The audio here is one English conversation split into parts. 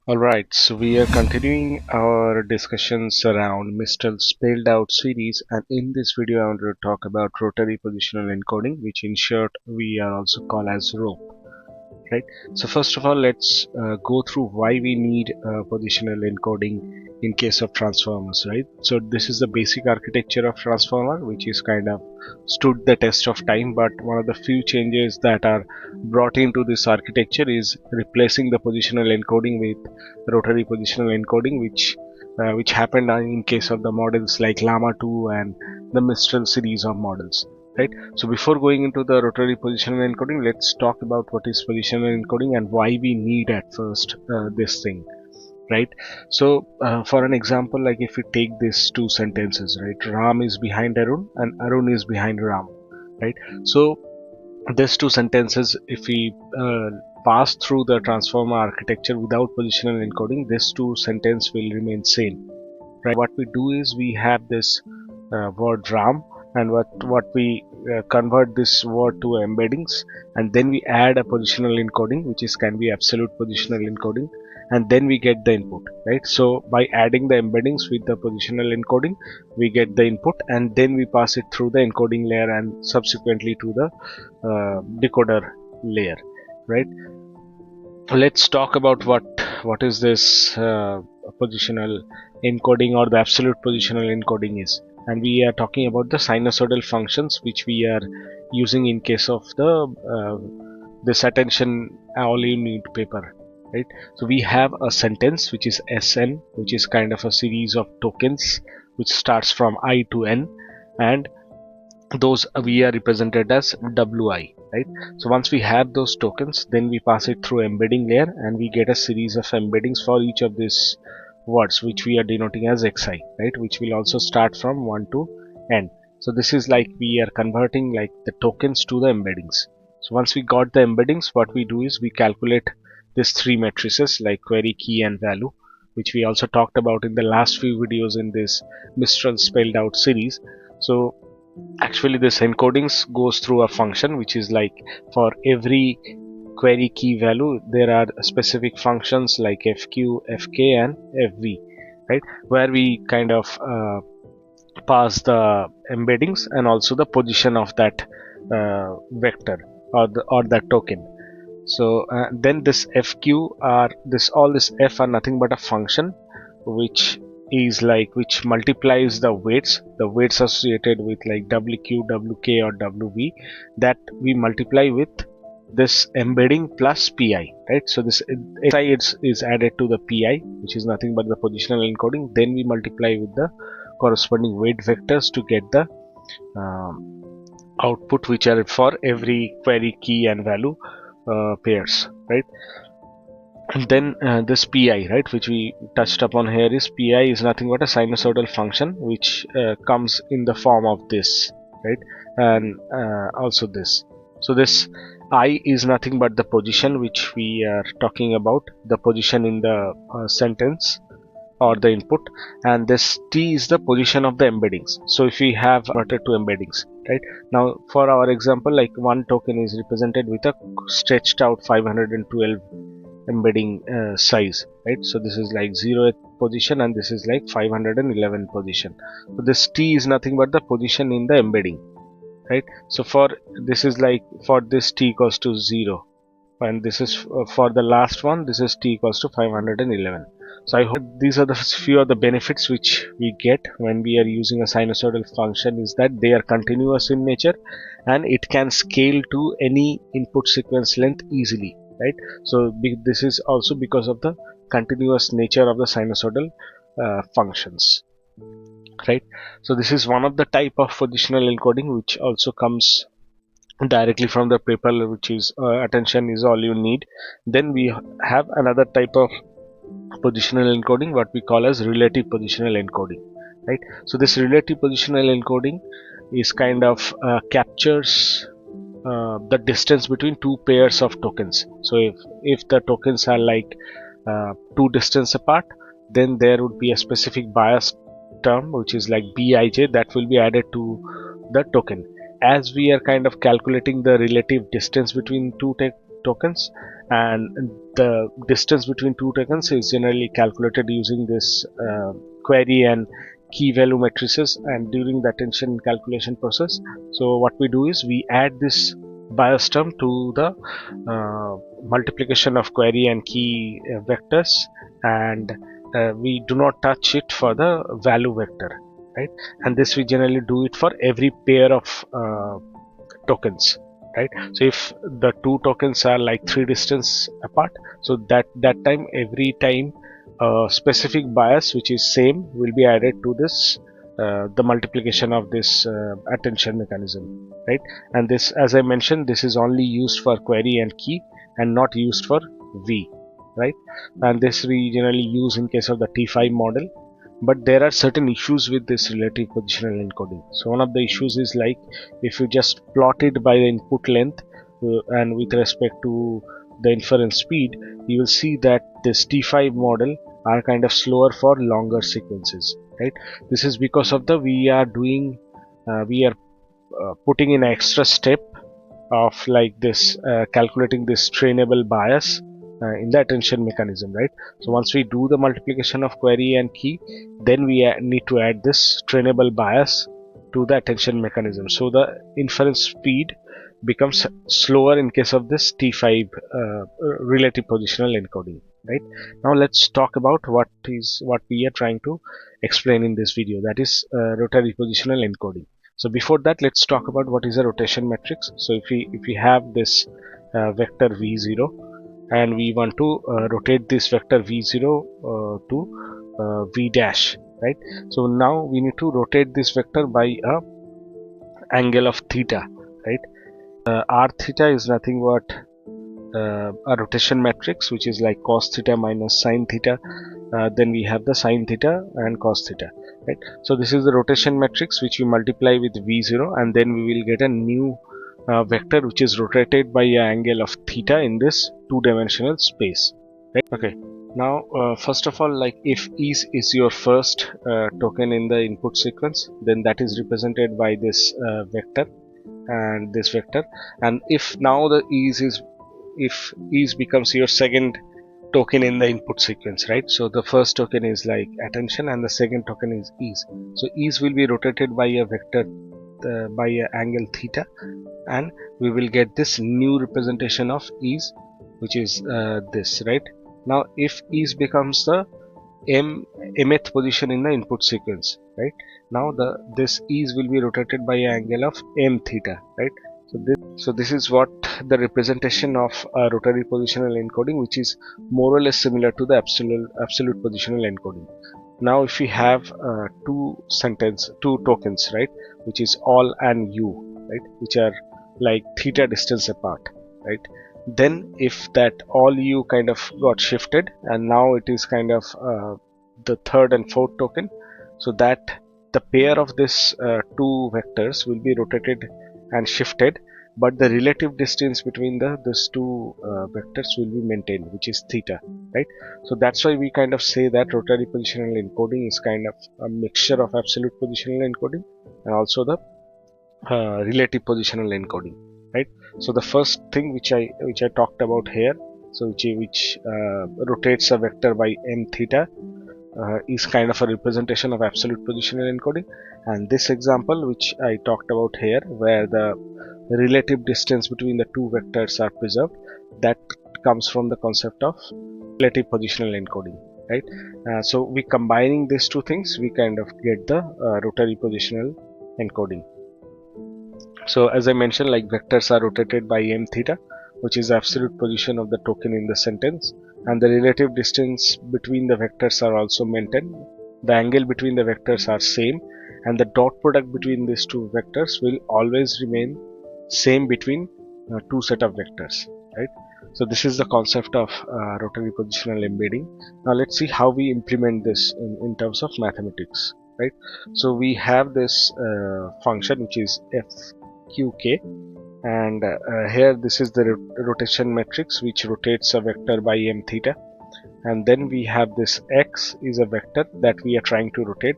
Alright, so we are continuing our discussions around Mistral spelled out series, and in this video I want to talk about rotary positional encoding, which in short we are also called as ROPE. Right. So first of all, let's go through why we need positional encoding in case of transformers. Right. So this is the basic architecture of transformer, which is kind of stood the test of time. But one of the few changes that are brought into this architecture is replacing the positional encoding with rotary positional encoding, which happened in case of the models like Llama 2 and the Mistral series of models. Right. So before going into the rotary positional encoding, let's talk about what is positional encoding and why we need at first this thing, right? So for an example, like if we take these two sentences, right? Ram is behind Arun and Arun is behind Ram, right? So these two sentences, if we pass through the transformer architecture without positional encoding, these two sentences will remain same, right? What we do is we have this word ram, and what we convert this word to embeddings, and then we add a positional encoding, which is can be absolute positional encoding, and then we get the input, right? So by adding the embeddings with the positional encoding, we get the input, and then we pass it through the encoding layer and subsequently to the decoder layer, right? Let's talk about what is this positional encoding or the absolute positional encoding is, and we are talking about the sinusoidal functions which we are using in case of the this attention all you need paper, right? So we have a sentence which is SN, which is kind of a series of tokens which starts from I to N, and those we are represented as WI, right? So once we have those tokens, then we pass it through embedding layer and we get a series of embeddings for each of these words, which we are denoting as XI, right? Which will also start from 1 to N. So this is like we are converting like the tokens to the embeddings. So once we got the embeddings, what we do is we calculate these three matrices like query, key and value, which we also talked about in the last few videos in this Mistral spelled out series. So actually this encodings goes through a function which is like for every query key value there are specific functions like fq, fk and fv, right, where we kind of pass the embeddings and also the position of that vector or that token. So then this fq are this all this f are nothing but a function which is like which multiplies the weights associated with like wq, wk or wb, that we multiply with this embedding plus pi, right? So this xi is added to the pi, which is nothing but the positional encoding, then we multiply with the corresponding weight vectors to get the output which are for every query key and value pairs, right? And then this pi, right, which we touched upon here, is pi is nothing but a sinusoidal function which comes in the form of this, right, and also this. So this I is nothing but the position which we are talking about, the position in the sentence or the input, and this t is the position of the embeddings. So if we have converted to embeddings, right, now for our example, like one token is represented with a stretched out 512 embedding size, right? So this is like 0th position and this is like 511 position. So this t is nothing but the position in the embedding, right? So for this is like for this t equals to 0, and this is for the last one, this is t equals to 511. So I hope these are the few of the benefits which we get when we are using a sinusoidal function, is that they are continuous in nature and it can scale to any input sequence length easily, right? So this is also because of the continuous nature of the sinusoidal functions, right? So this is one of the type of positional encoding which also comes directly from the paper, which is attention is all you need. Then we have another type of positional encoding, what we call as relative positional encoding, right? So this relative positional encoding is kind of captures the distance between two pairs of tokens. So if the tokens are like two distance apart, then there would be a specific bias term which is like bij that will be added to the token. As we are kind of calculating the relative distance between two tokens, and the distance between two tokens is generally calculated using this query and key value matrices. And during the attention calculation process, so what we do is we add this bias term to the multiplication of query and key vectors, and we do not touch it for the value vector, right? And this we generally do it for every pair of tokens, right? So if the two tokens are like 3 distance apart, so that time, every time specific bias which is same will be added to this the multiplication of this attention mechanism, right? And this, as I mentioned, this is only used for query and key and not used for v, right? And this we generally use in case of the T5 model. But there are certain issues with this relative positional encoding. So one of the issues is like, if you just plot it by the input length and with respect to the inference speed, you will see that this T5 model are kind of slower for longer sequences, right? This is because of the we are putting in an extra step of like this calculating this trainable bias in the attention mechanism, right? So once we do the multiplication of query and key, then we need to add this trainable bias to the attention mechanism, so the inference speed becomes slower in case of this T5 relative positional encoding, right? Now let's talk about what we are trying to explain in this video, that is rotary positional encoding. So before that, let's talk about what is a rotation matrix. So if we have this vector v0 and we want to rotate this vector v0 to v dash, right? So now we need to rotate this vector by a angle of theta, right? R theta is nothing but a rotation matrix which is like cos theta minus sin theta. Then we have the sin theta and cos theta, right? So this is the rotation matrix which we multiply with v0, and then we will get a new vector which is rotated by an angle of theta in this two-dimensional space, right? Okay, now first of all, like if is your first token in the input sequence, then that is represented by this vector and this vector. And if now the if becomes your second token in the input sequence, right? So the first token is like attention and the second token is ease. So ease will be rotated by a vector by a angle theta, and we will get this new representation of ease, which is this, right? Now if ease becomes the mth position in the input sequence, right? Now this ease will be rotated by an angle of m theta, right? So this is what the representation of rotary positional encoding, which is more or less similar to the absolute positional encoding. Now if we have two tokens, right, which is all and u, right, which are like theta distance apart, right? Then if that all u kind of got shifted and now it is kind of the third and fourth token, so that the pair of this two vectors will be rotated and shifted, but the relative distance between these two vectors will be maintained, which is theta, right? So that's why we kind of say that rotary positional encoding is kind of a mixture of absolute positional encoding and also the relative positional encoding, right? So the first thing which I talked about here, so which rotates a vector by m theta, is kind of a representation of absolute positional encoding. And this example which I talked about here, where the relative distance between the two vectors are preserved, that comes from the concept of relative positional encoding, right? So we combining these two things, we kind of get the rotary positional encoding. So as I mentioned, like vectors are rotated by m theta, which is the absolute position of the token in the sentence, and the relative distance between the vectors are also maintained. The angle between the vectors are same, and the dot product between these two vectors will always remain same between two set of vectors, right? So this is the concept of rotary positional embedding. Now let's see how we implement this in terms of mathematics, right? So we have this function which is fqk, and here this is the rotation matrix which rotates a vector by m theta, and then we have this x is a vector that we are trying to rotate.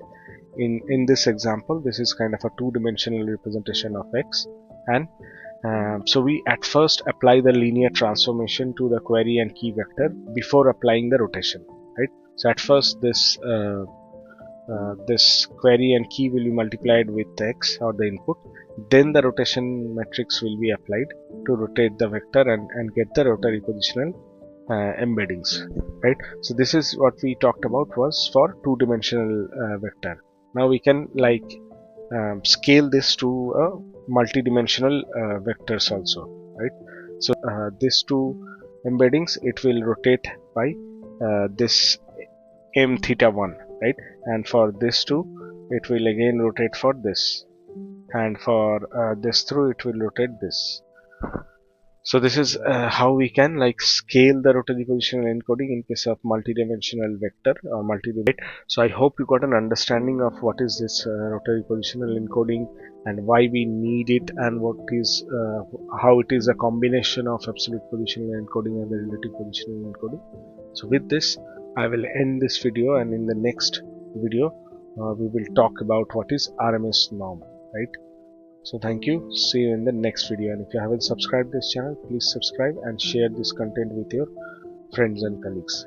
In this example, this is kind of a two-dimensional representation of x, and So we at first apply the linear transformation to the query and key vector before applying the rotation, right? So at first this query and key will be multiplied with x or the input, then the rotation matrix will be applied to rotate the vector and get the rotary positional embeddings, right? So this is what we talked about was for two-dimensional vector. Now we can scale this to a multi-dimensional vectors also, right? So these two embeddings, it will rotate by this m theta 1, right? And for this two, it will again rotate for this, and for this through, it will rotate this. So this is how we can scale the rotary positional encoding in case of multidimensional vector or multi-dimensional. So I hope you got an understanding of what is this rotary positional encoding and why we need it, and what is how it is a combination of absolute positional encoding and the relative positional encoding. So with this, I will end this video, and in the next video, we will talk about what is RMS norm, right? So thank you. See you in the next video. And if you haven't subscribed this channel, please subscribe and share this content with your friends and colleagues.